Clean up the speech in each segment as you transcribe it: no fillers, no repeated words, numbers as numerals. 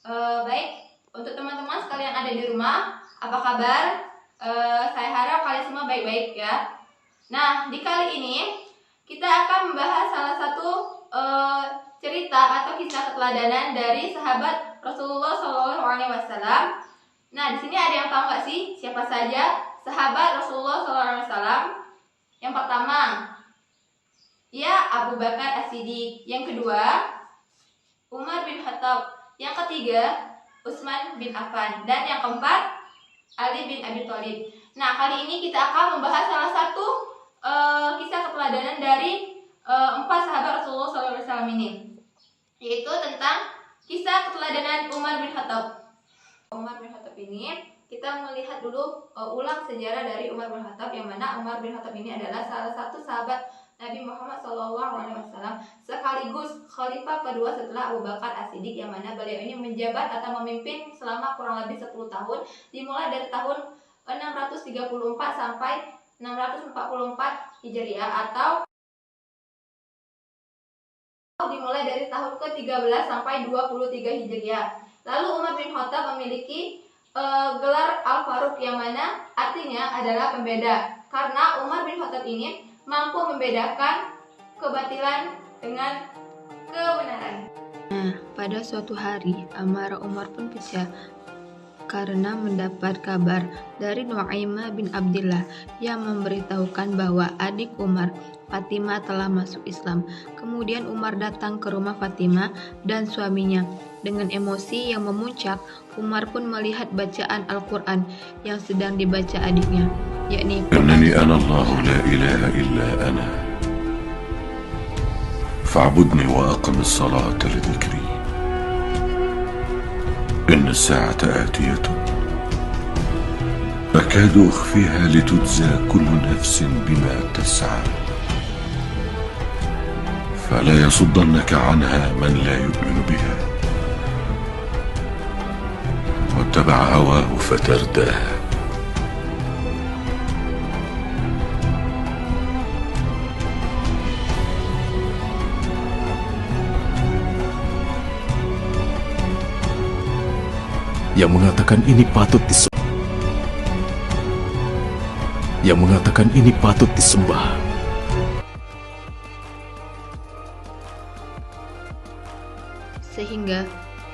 Baik, untuk teman-teman sekalian ada di rumah, apa kabar? Saya harap kalian semua baik-baik ya. Nah, di kali ini kita akan membahas salah satu cerita atau kisah keteladanan dari sahabat Rasulullah SAW. Nah, di sini ada yang tahu nggak sih siapa saja sahabat Rasulullah SAW? Yang pertama, ya Abu Bakar As-Siddiq. Yang kedua, Umar bin Khattab. Yang ketiga, Utsman bin Affan. Dan yang keempat, Ali bin Abi Thalib. Nah, kali ini kita akan membahas salah satu kisah keteladanan dari 4 sahabat Rasulullah SAW ini, yaitu tentang kisah keteladanan Umar bin Khattab. Umar bin Khattab ini kita melihat dulu ulang sejarah dari Umar bin Khattab, yang mana Umar bin Khattab ini adalah salah satu sahabat Nabi Muhammad SAW sekaligus khalifah kedua setelah Abu Bakar As-Siddiq, yang mana beliau ini menjabat atau memimpin selama kurang lebih 10 tahun, dimulai dari tahun 634 sampai 644 Hijriah, atau dimulai dari tahun ke-13 sampai 23 Hijriah. Lalu Umar bin Khattab memiliki gelar Al-Faruq, yang mana artinya adalah pembeda, karena Umar bin Khattab ini mampu membedakan kebatilan dengan kebenaran. Nah, pada suatu hari, amarah Umar pun pecah karena mendapat kabar dari Nu'aimah bin Abdillah yang memberitahukan bahwa adik Umar, Fatimah, telah masuk Islam. Kemudian Umar datang ke rumah Fatimah dan suaminya. Dengan emosi yang memuncak, Umar pun melihat bacaan Al-Quran yang sedang dibaca adiknya, yakni إنني أنا الله لا إله إلا أنا فاعبدني وأقم الصلاة لذكري إن الساعة آتية أكاد أخفيها لتجزى كل نفس بما تسعى فلا يصدنك عنها من لا يؤمن بها واتبع هواه فترداه yang mengatakan ini patut disembah. Yang mengatakan ini patut disembah. Sehingga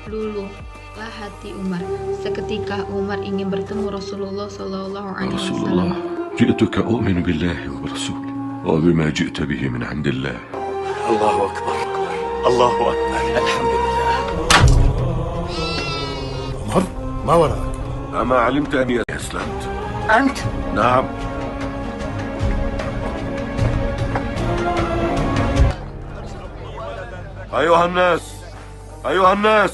luluhlah hati Umar. Seketika Umar ingin bertemu Rasulullah SAW. رسول الله جئتك أؤمن بالله ورسوله وبما جئت به من عند الله الله أكبر الله أكبر الحمد لله. عمر ما وراك؟ أما علمت أني أسلمت؟ أنت؟ نعم. أيها الناس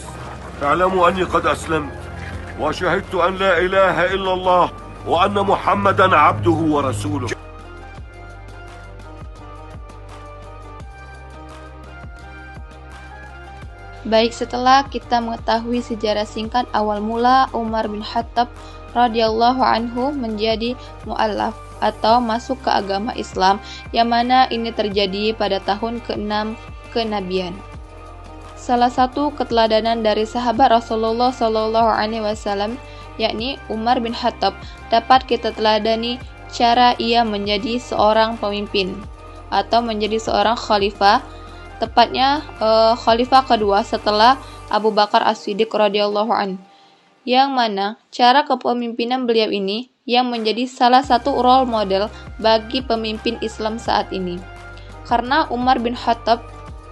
اعلموا أني قد أسلمت وشهدت أن لا إله إلا الله وأن محمدا عبده ورسوله. Baik, setelah kita mengetahui sejarah singkat awal mula Umar bin Khattab radhiyallahu anhu menjadi mu'allaf atau masuk ke agama Islam, yang mana ini terjadi pada tahun ke-6 kenabian. Salah satu keteladanan dari sahabat Rasulullah SAW, yakni Umar bin Khattab, dapat kita teladani cara ia menjadi seorang pemimpin atau menjadi seorang khalifah, tepatnya khalifah kedua setelah Abu Bakar As-Siddiq radhiyallahu an, yang mana cara kepemimpinan beliau ini yang menjadi salah satu role model bagi pemimpin Islam saat ini. Karena Umar bin Khattab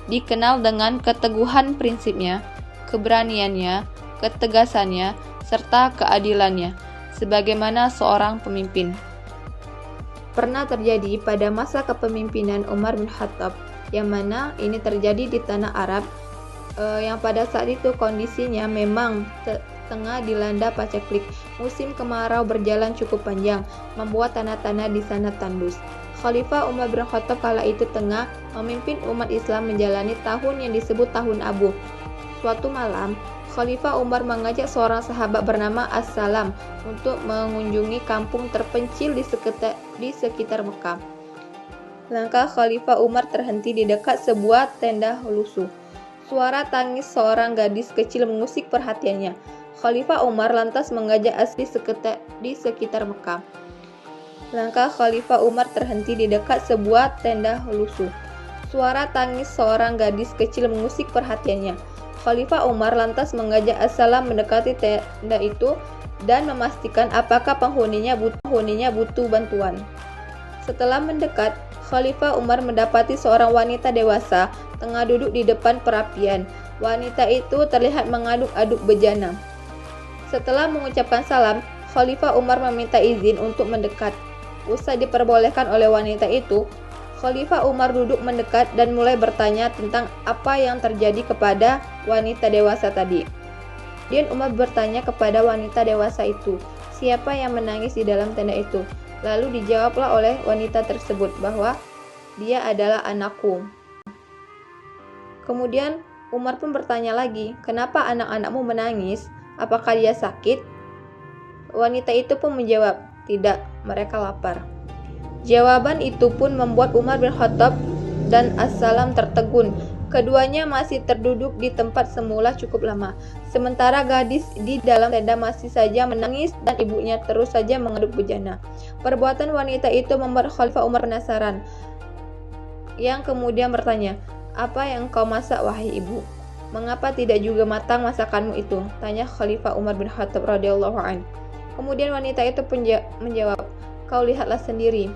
dikenal dengan keteguhan prinsipnya, keberaniannya, ketegasannya, serta keadilannya sebagaimana seorang pemimpin. Pernah terjadi pada masa kepemimpinan Umar bin Khattab, yang mana ini terjadi di tanah Arab, yang pada saat itu kondisinya memang tengah dilanda paceklik. Musim kemarau berjalan cukup panjang, membuat tanah-tanah di sana tandus. Khalifah Umar bin Khattab kala itu tengah memimpin umat Islam menjalani tahun yang disebut tahun Abu. Suatu malam, Khalifah Umar mengajak seorang sahabat bernama As-Salam untuk mengunjungi kampung terpencil di sekitar Mekah. Langkah Khalifah Umar terhenti di dekat sebuah tenda lusuh. Suara tangis seorang gadis kecil mengusik perhatiannya. Khalifah Umar lantas mengajak Asli di sekitar Mekah. Langkah Khalifah Umar terhenti di dekat sebuah tenda lusuh. Suara tangis seorang gadis kecil mengusik perhatiannya. Khalifah Umar lantas mengajak As-Salam mendekati tenda itu dan memastikan apakah penghuninya butuh bantuan. Setelah mendekat, Khalifah Umar mendapati seorang wanita dewasa tengah duduk di depan perapian. Wanita itu terlihat mengaduk-aduk bejana. Setelah mengucapkan salam, Khalifah Umar meminta izin untuk mendekat. Usai diperbolehkan oleh wanita itu, Khalifah Umar duduk mendekat dan mulai bertanya tentang apa yang terjadi kepada wanita dewasa tadi. Kemudian Umar bertanya kepada wanita dewasa itu, siapa yang menangis di dalam tenda itu? Lalu dijawablah oleh wanita tersebut bahwa dia adalah anakku. Kemudian Umar pun bertanya lagi, kenapa anak-anakmu menangis? Apakah dia sakit? Wanita itu pun menjawab, tidak, mereka lapar. Jawaban itu pun membuat Umar bin Khattab dan As-Salam tertegun. Keduanya masih terduduk di tempat semula cukup lama. Sementara gadis di dalam tenda masih saja menangis dan ibunya terus saja mengaduk bejana. Perbuatan wanita itu membuat Khalifah Umar penasaran, yang kemudian bertanya, apa yang kau masak wahai ibu? Mengapa tidak juga matang masakanmu itu? Tanya Khalifah Umar bin Khattab radhiyallahu anhu. Kemudian wanita itu menjawab, kau lihatlah sendiri.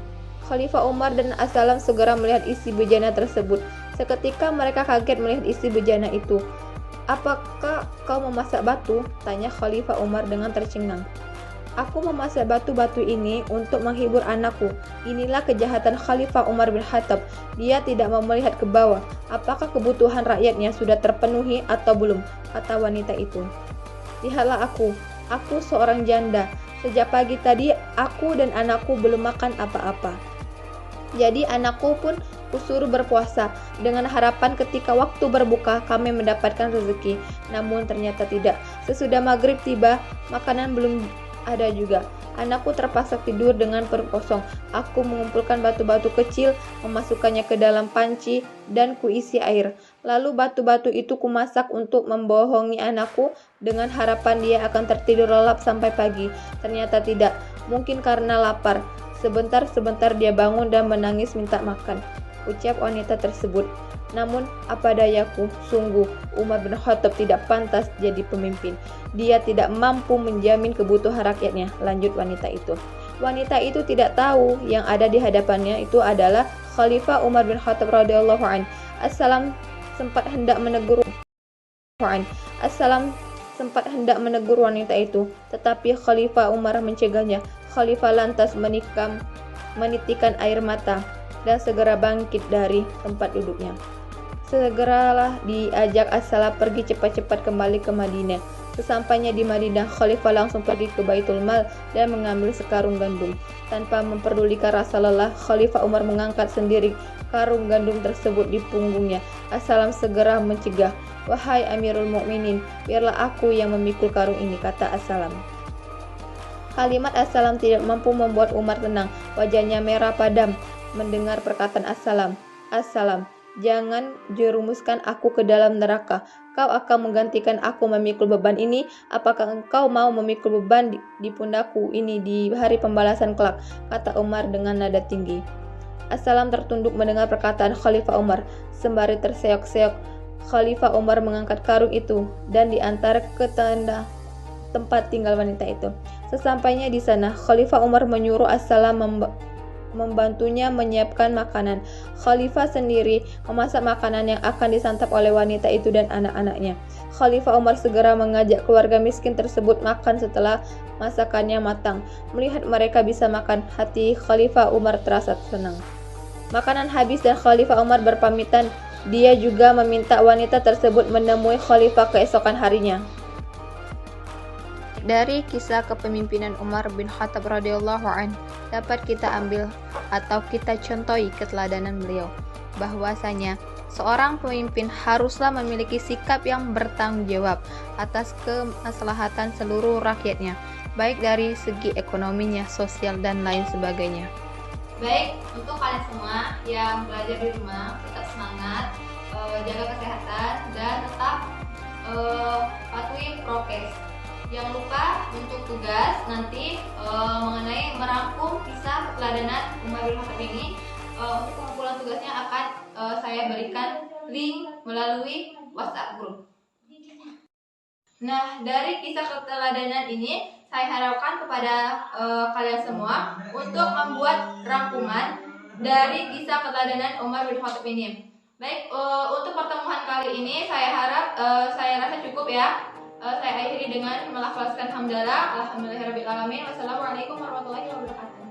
Khalifah Umar dan As-Salam segera melihat isi bejana tersebut. Seketika mereka kaget melihat isi bejana itu. Apakah kau memasak batu? Tanya Khalifah Umar dengan tercengang. Aku memasak batu-batu ini untuk menghibur anakku. Inilah kejahatan Khalifah Umar bin Khattab. Dia tidak mau melihat ke bawah. Apakah kebutuhan rakyatnya sudah terpenuhi atau belum? Kata wanita itu. Lihatlah aku seorang janda. Sejak pagi tadi aku dan anakku belum makan apa-apa. Jadi anakku pun kusuruh berpuasa dengan harapan ketika waktu berbuka kami mendapatkan rezeki. Namun ternyata tidak. Sesudah maghrib tiba, makanan belum ada juga. Anakku terpaksa tidur dengan perut kosong. Aku mengumpulkan batu-batu kecil, memasukkannya ke dalam panci, dan kuisi air. Lalu batu-batu itu kumasak untuk membohongi anakku dengan harapan dia akan tertidur lelap sampai pagi. Ternyata tidak, mungkin karena lapar. Sebentar-sebentar dia bangun dan menangis minta makan, ucap wanita tersebut. Namun apa dayaku, sungguh Umar bin Khattab tidak pantas jadi pemimpin. Dia tidak mampu menjamin kebutuhan rakyatnya, lanjut wanita itu. Wanita itu tidak tahu yang ada di hadapannya itu adalah Khalifah Umar bin Khattab radhiyallahu anhu. As-Salam sempat hendak menegur wanita itu, tetapi Khalifah Umar mencegahnya. Khalifah lantas menitikan air mata dan segera bangkit dari tempat duduknya. Segeralah diajak As-Salam pergi cepat-cepat kembali ke Madinah. Sesampainya di Madinah, Khalifah langsung pergi ke Baitul Mal dan mengambil sekarung gandum. Tanpa memperdulikan rasa lelah, Khalifah Umar mengangkat sendiri karung gandum tersebut di punggungnya. As-Salam segera mencegah, wahai Amirul Mukminin, biarlah aku yang memikul karung ini, kata As-Salam. Kalimat As-Salam tidak mampu membuat Umar tenang. Wajahnya merah padam mendengar perkataan As-Salam. As-Salam, jangan jerumuskan aku ke dalam neraka. Kau akan menggantikan aku memikul beban ini. Apakah engkau mau memikul beban di pundakku ini di hari pembalasan kelak? Kata Umar dengan nada tinggi. As-Salam tertunduk mendengar perkataan Khalifah Umar. Sembari terseok-seok, Khalifah Umar mengangkat karung itu dan diantar ke tenda tempat tinggal wanita itu. Sesampainya di sana, Khalifah Umar menyuruh As-Salam membantunya menyiapkan makanan. Khalifah sendiri memasak makanan yang akan disantap oleh wanita itu dan anak-anaknya. Khalifah Umar segera mengajak keluarga miskin tersebut makan setelah masakannya matang. Melihat mereka bisa makan, hati Khalifah Umar terasa senang. Makanan habis dan Khalifah Umar berpamitan. Dia juga meminta wanita tersebut menemui Khalifah keesokan harinya. Dari kisah kepemimpinan Umar bin Khattab radhiyallahu anhu dapat kita ambil atau kita contohi keteladanan beliau, bahwasanya seorang pemimpin haruslah memiliki sikap yang bertanggung jawab atas kemaslahatan seluruh rakyatnya, baik dari segi ekonominya, sosial, dan lain sebagainya. Baik, untuk kalian semua yang belajar di rumah, tetap semangat, jaga kesehatan, dan patuhi prokes. Jangan lupa untuk tugas nanti mengenai merangkum kisah keteladanan Umar bin Khattab ini. Untuk pengumpulan tugasnya akan saya berikan link melalui WhatsApp group. Nah, dari kisah keteladanan ini saya harapkan kepada kalian semua untuk membuat rangkuman dari kisah keteladanan Umar bin Khattab ini. Baik, untuk pertemuan kali ini saya harap saya rasa cukup ya. Saya akhiri dengan melafazkan hamdalah, alhamdulillahirabbil alamin. Wassalamualaikum warahmatullahi wabarakatuh.